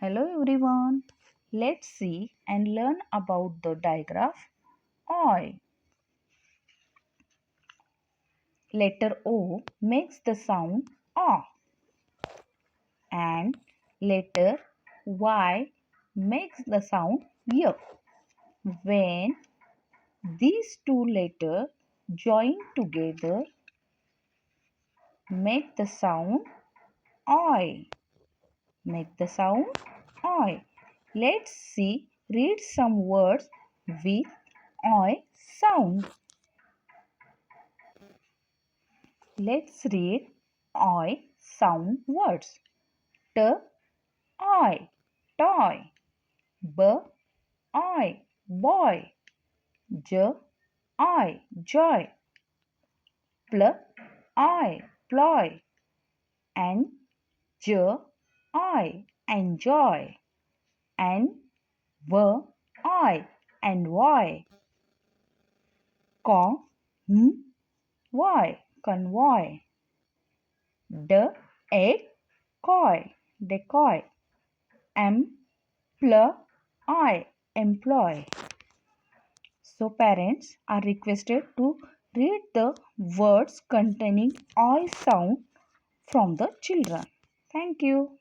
Hello everyone. Let's see and learn about the digraph OI. Letter O makes the sound O and letter Y makes the sound Y. When these two letters join together make the sound OI. Make the sound OI. Let's see read some words with OI sound. Let's read OI sound words. T, I, toy. B, I, boy. J, I, joy. Pl, I, ploy. N, J, I, enjoy. N, V, I, envoy. Con, Y, convoy. D, egg, coy, decoy. Employ, employ. So parents are requested to read the words containing I sound from the children. Thank you.